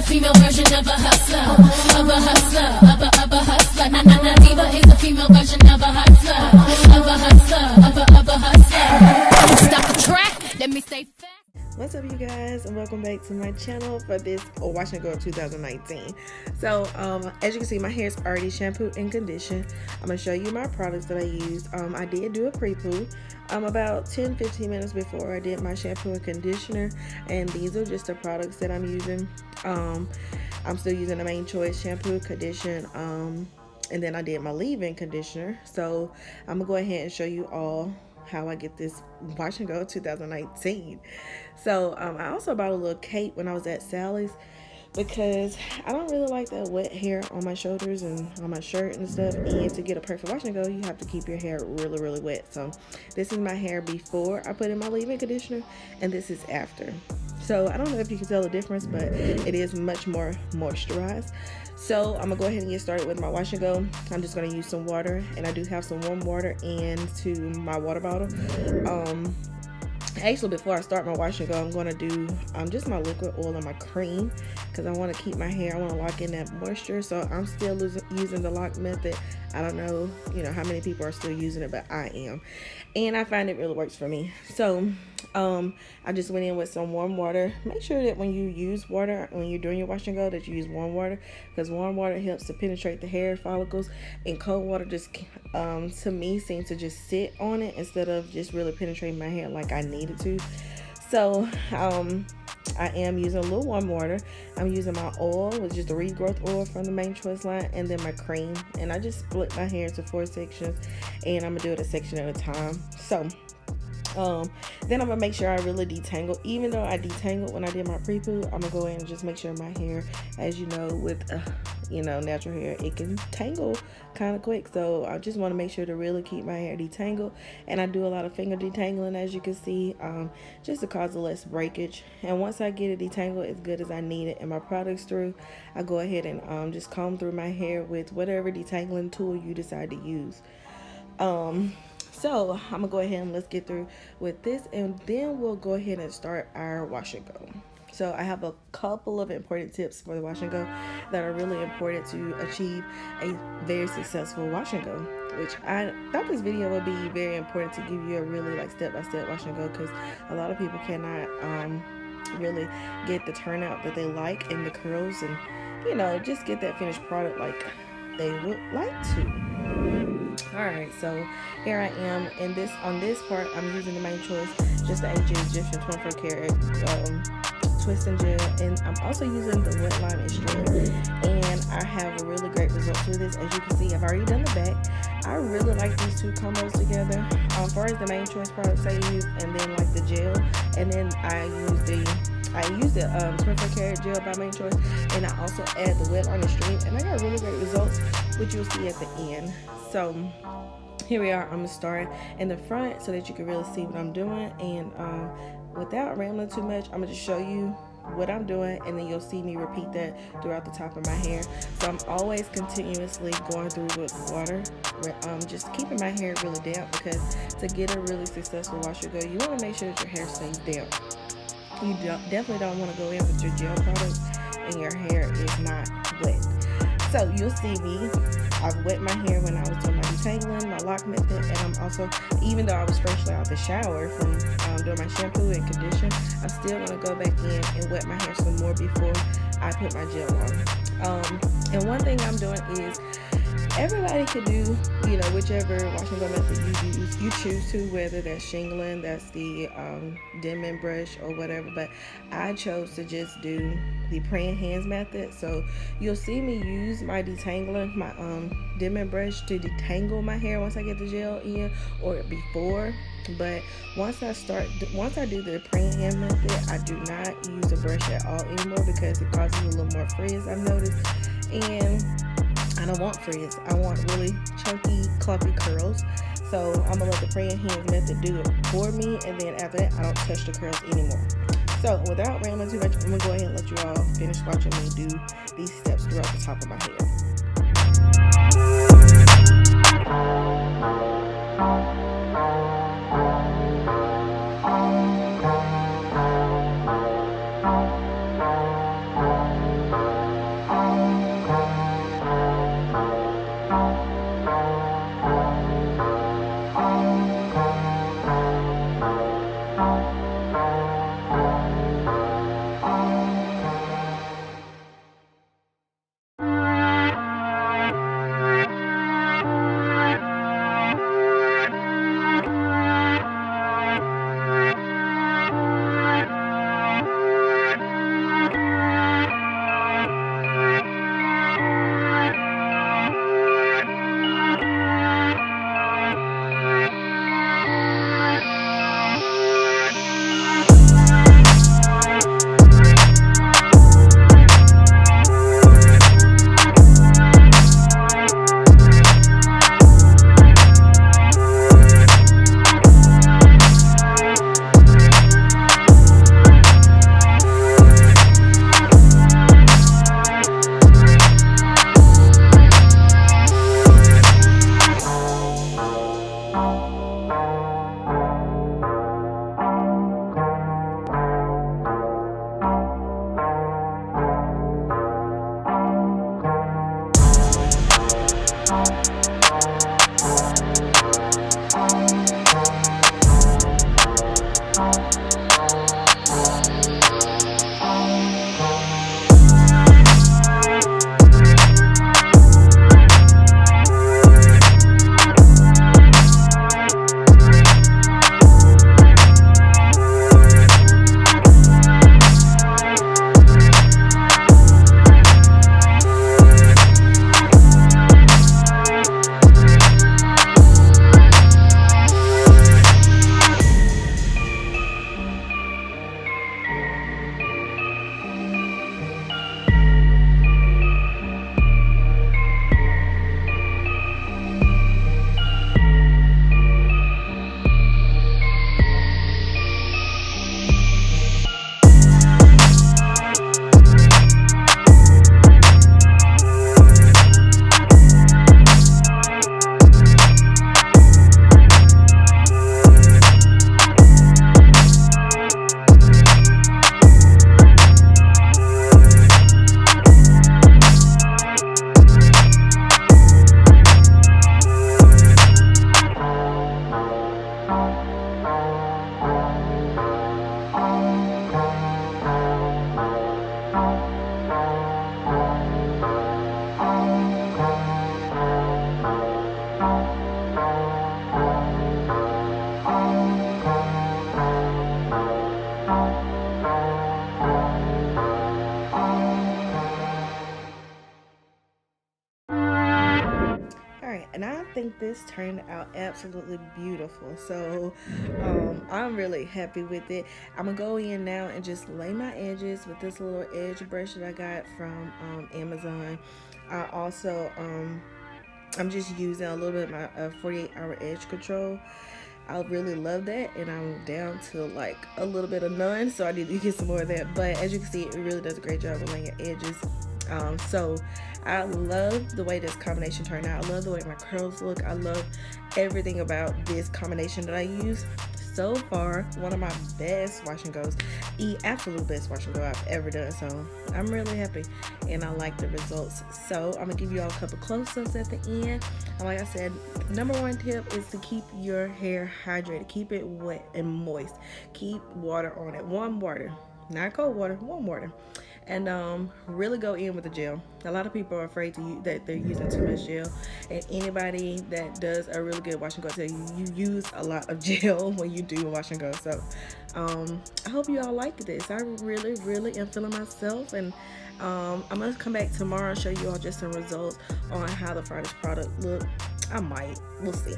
Female version of a hustler, of a hustler, of a hustler. Na diva is a female version of a hustler, of a hustler, of a hustler. Stop the track, let me stay fast. What's up, you guys, and welcome back to my channel for this Wash and Go 2019. So as you can see, my hair is already shampooed and conditioned. I'm gonna show you my products that I used. I did do a pre-poo about 10-15 minutes before I did my shampoo and conditioner, and these are just the products that I'm using. I'm still using the Main Choice shampoo, condition, and then I did my leave-in conditioner. So I'm gonna go ahead and show you all how I get this Wash and Go 2019. So I also bought a little cape when I was at Sally's because I don't really like that wet hair on my shoulders and on my shirt and stuff, and to get a perfect wash and go you have to keep your hair really wet. So this is my hair before I put in my leave-in conditioner, and this is after. So I don't know if you can tell the difference, but it is much more moisturized. So I'm gonna go ahead and get started with my wash and go. I'm just gonna use some water, and I do have some warm water into my water bottle. Actually, before I start my wash and go, I'm going to do just my liquid oil and my cream, because I want to keep my hair, I want to lock in that moisture. So I'm still using the lock method. I don't know, how many people are still using it, but I am, and I find it really works for me. So I just went in with some warm water. Make sure that when you use water, when you're doing your wash and go, that you use warm water, because warm water helps to penetrate the hair follicles, and cold water just to me seems to just sit on it instead of just really penetrating my hair like I needed to. So I am using a little warm water. I'm using my oil, which is the regrowth oil from the Main Choice line, and then my cream, and I just split my hair into 4 sections, and I'm gonna do it a section at a time. So then I'm gonna make sure I really detangle. Even though I detangled when I did my pre-poo, I'm gonna go in and just make sure my hair, as you know, with natural hair, it can tangle kind of quick. So I just want to make sure to really keep my hair detangled, and I do a lot of finger detangling, as you can see, just to cause less breakage. And once I get it detangled as good as I need it and my products through, I go ahead and just comb through my hair with whatever detangling tool you decide to use. So I'm gonna go ahead and let's get through with this, and then we'll go ahead and start our wash and go. So I have a couple of important tips for the wash and go that are really important to achieve a very successful wash and go, which I thought this video would be very important to give you a really step-by-step wash and go, because a lot of people cannot really get the turnout that they like in the curls, and just get that finished product like they would like to. Alright, so here I am, and on this part I'm using the Main Choice, just the ancient Egyptian 24 karat twisting gel, and I'm also using the Wetline extreme, and I have a really great result with this. As you can see, I've already done the back. I really like these two combos together. First the Main Choice products I use, and then the gel, and then I use the 24 karat gel by Main Choice, and I also add the Wetline extreme, and I got really great results, which you'll see at the end. So here we are. I'm gonna start in the front so that you can really see what I'm doing, and without rambling too much, I'm gonna just show you what I'm doing, and then you'll see me repeat that throughout the top of my hair. So I'm always continuously going through with water, just keeping my hair really damp, because to get a really successful wash and go, you want to make sure that your hair stays damp. You definitely don't want to go in with your gel products and your hair is not wet. So you'll see me, I've wet my hair when I was doing my detangling, my lock method, and I'm also, even though I was freshly out the shower from doing my shampoo and condition, I'm still going to go back in and wet my hair some more before I put my gel on. And one thing I'm doing is, everybody could do, whichever wash and go method you choose to, whether that's shingling, that's the Denman brush or whatever, but I chose to just do the praying hands method. So you'll see me use my detangler, my Denman brush, to detangle my hair once I get the gel in, or before. But once I do the praying hand method, I do not use a brush at all anymore, because it causes a little more frizz, I've noticed, and I don't want frizz. I want really chunky, clumpy curls. So I'm gonna let the praying hands method do it for me, and then after that, I don't touch the curls anymore. So without rambling too much, I'm gonna go ahead and let you all finish watching me do these steps throughout the top of my hair. And I think this turned out absolutely beautiful. So I'm really happy with it. I'm gonna go in now and just lay my edges with this little edge brush that I got from Amazon. I also I'm just using a little bit of my 48-hour edge control. I really love that, and I'm down to like a little bit of none, so I need to get some more of that. But as you can see, it really does a great job of laying edges. So I love the way this combination turned out. I love the way my curls look. I love everything about this combination that I use. So far, one of my best wash and goes, the absolute best wash and go I've ever done. So I'm really happy, and I like the results. So I'm gonna give you all a couple close-ups at the end. And like I said, number one tip is to keep your hair hydrated. Keep it wet and moist. Keep water on it. Warm water, not cold water, warm water. And really go in with the gel. A lot of people are afraid that they're using too much gel, and anybody that does a really good wash and go tell you use a lot of gel when you do a wash and go. So I hope you all like this. I really am feeling myself, and I'm gonna come back tomorrow and show you all just some results on how the finished product look. I might, we'll see.